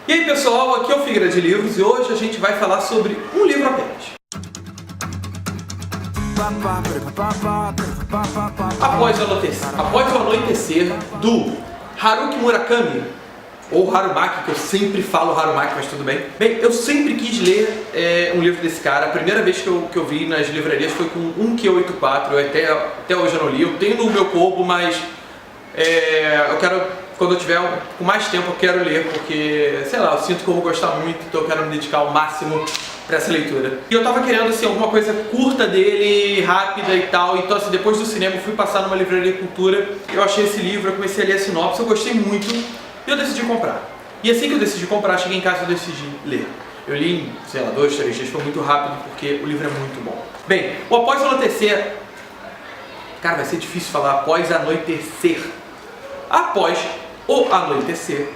E aí pessoal, aqui é o Figueira de Livros e hoje a gente vai falar sobre um livro apenas. Após o Anoitecer, do Haruki Murakami, ou Harumaki, que eu sempre falo Harumaki, mas tudo bem. Bem, eu sempre quis ler um livro desse cara. A primeira vez que eu vi nas livrarias foi com 1Q84, até hoje eu não li. Eu tenho no meu corpo, mas eu quero, quando eu tiver com mais tempo, eu quero ler, porque, sei lá, eu sinto que eu vou gostar muito, então eu quero me dedicar ao máximo para essa leitura. E eu tava querendo, assim, alguma coisa curta dele, rápida e tal, então, assim, depois do cinema eu fui passar numa livraria Cultura, eu achei esse livro, eu comecei a ler a sinopse, eu gostei muito, e eu decidi comprar. E assim que eu decidi comprar, cheguei em casa e eu decidi ler. Eu li em, sei lá, 2, 3 dias, foi muito rápido, porque o livro é muito bom. Bem, o Após o Anoitecer, cara, vai ser difícil falar Após Anoitecer. Após o Anoitecer,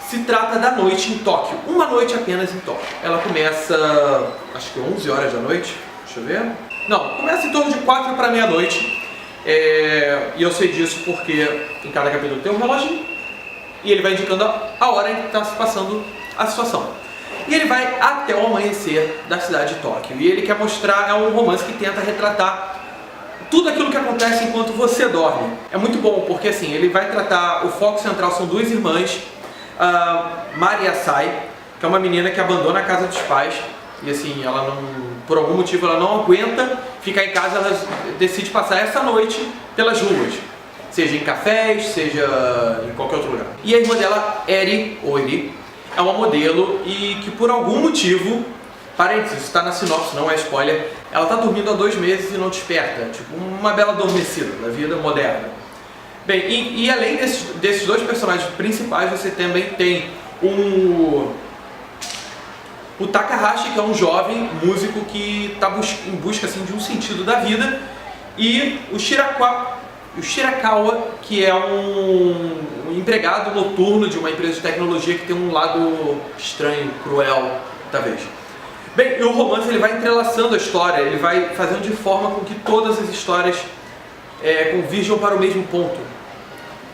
se trata da noite em Tóquio, uma noite apenas em Tóquio. Ela começa, acho que 11 horas da noite, deixa eu ver. Não, começa em torno de 4 para meia-noite. E eu sei disso porque em cada capítulo tem um relógio e ele vai indicando a hora em que está se passando a situação. E ele vai até o amanhecer da cidade de Tóquio. E ele quer mostrar, é um romance que tenta retratar tudo aquilo que acontece enquanto você dorme. É muito bom porque assim, ele vai tratar, o foco central são duas irmãs, Mari Asai, que é uma menina que abandona a casa dos pais e assim, ela não, por algum motivo ela não aguenta ficar em casa, ela decide passar essa noite pelas ruas, seja em cafés, seja em qualquer outro lugar. E a irmã dela, Eri, é uma modelo e que por algum motivo, parênteses, está na sinopse, não é spoiler, ela está dormindo há 2 meses e não desperta, tipo uma bela adormecida da vida moderna. Bem, e além desses dois personagens principais, você também tem o Takahashi, que é um jovem músico que está em busca assim, de um sentido da vida, e o Shirakawa, que é um empregado noturno de uma empresa de tecnologia que tem um lado estranho, cruel, talvez. Bem, e o romance ele vai entrelaçando a história, ele vai fazendo de forma com que todas as histórias convirjam para o mesmo ponto.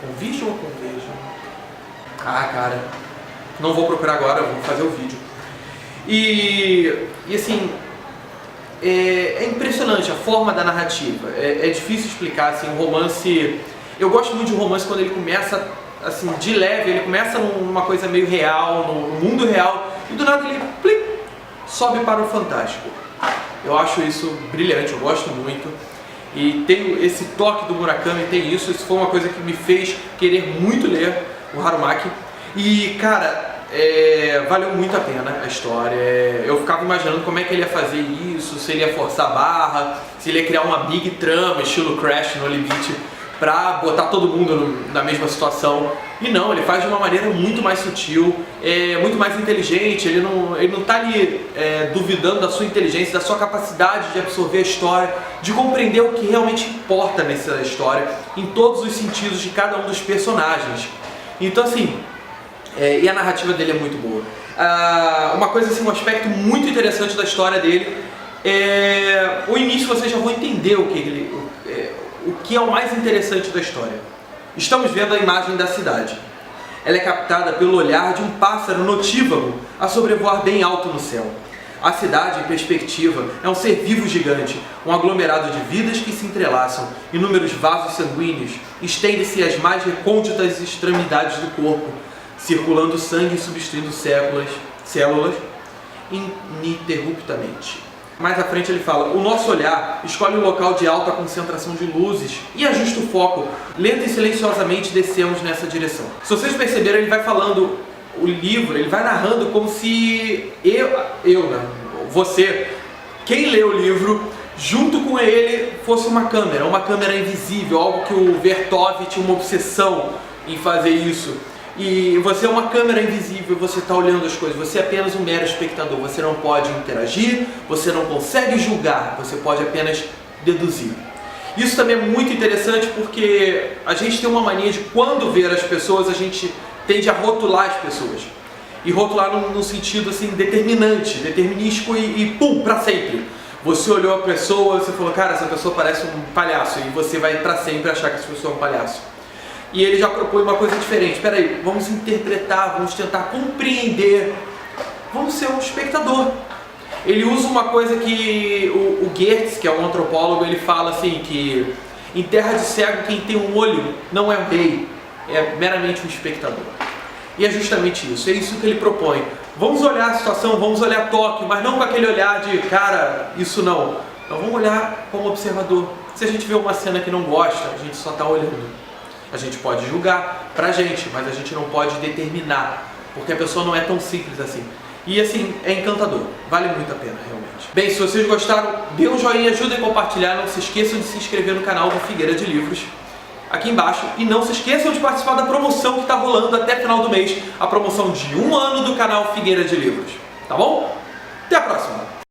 Convirjam ou converjam? Ah, cara, não vou procurar agora, vou fazer o vídeo. E assim, é impressionante a forma da narrativa, é difícil explicar, assim, um romance... Eu gosto muito de um romance quando ele começa, assim, de leve, ele começa numa coisa meio real, no mundo real, e do nada ele sobe para o fantástico. Eu acho isso brilhante, eu gosto muito. E tem esse toque do Murakami, tem isso foi uma coisa que me fez querer muito ler o Harumaki. E, cara, valeu muito a pena a história. Eu ficava imaginando como é que ele ia fazer isso, se ele ia forçar a barra, se ele ia criar uma big trama, estilo Crash no limite, pra botar todo mundo na mesma situação. E não, ele faz de uma maneira muito mais sutil, muito mais inteligente, ele não tá ali duvidando da sua inteligência, da sua capacidade de absorver a história, de compreender o que realmente importa nessa história, em todos os sentidos de cada um dos personagens. Então assim, e a narrativa dele é muito boa. Uma coisa assim, um aspecto muito interessante da história dele, o início vocês já vão entender o que é o mais interessante da história. Estamos vendo a imagem da cidade. Ela é captada pelo olhar de um pássaro notívago a sobrevoar bem alto no céu. A cidade, em perspectiva, é um ser vivo gigante, um aglomerado de vidas que se entrelaçam. Inúmeros vasos sanguíneos estendem-se às mais recônditas extremidades do corpo, circulando sangue e substituindo células ininterruptamente. Mais à frente ele fala, o nosso olhar escolhe um local de alta concentração de luzes e ajusta o foco. Lenta e silenciosamente descemos nessa direção. Se vocês perceberam, ele vai falando, o livro, ele vai narrando como se você, quem lê o livro, junto com ele, fosse uma câmera invisível, algo que o Vertov tinha uma obsessão em fazer isso. E você é uma câmera invisível, você está olhando as coisas, você é apenas um mero espectador, você não pode interagir, você não consegue julgar, você pode apenas deduzir. Isso também é muito interessante porque a gente tem uma mania de quando ver as pessoas, a gente tende a rotular as pessoas. E rotular num sentido assim, determinístico e pum, pra sempre. Você olhou a pessoa, você falou, cara, essa pessoa parece um palhaço, e você vai pra sempre achar que essa pessoa é um palhaço. e ele já propõe uma coisa diferente. Espera aí, vamos interpretar, vamos tentar compreender, vamos ser um espectador. Ele usa uma coisa que o Geertz, que é um antropólogo, ele fala assim, que em terra de cego quem tem um olho não é um rei, é meramente um espectador. E é justamente isso, é isso que ele propõe. Vamos olhar a situação, vamos olhar Tóquio, mas não com aquele olhar de, cara, isso não. Nós vamos olhar como observador. Se a gente vê uma cena que não gosta, a gente só está olhando. A gente pode julgar pra gente, mas a gente não pode determinar, porque a pessoa não é tão simples assim. E assim, é encantador, vale muito a pena, realmente. Bem, se vocês gostaram, dê um joinha, ajudem a compartilhar, não se esqueçam de se inscrever no canal do Figueira de Livros, aqui embaixo, e não se esqueçam de participar da promoção que está rolando até final do mês, a promoção de 1 ano do canal Figueira de Livros, tá bom? Até a próxima!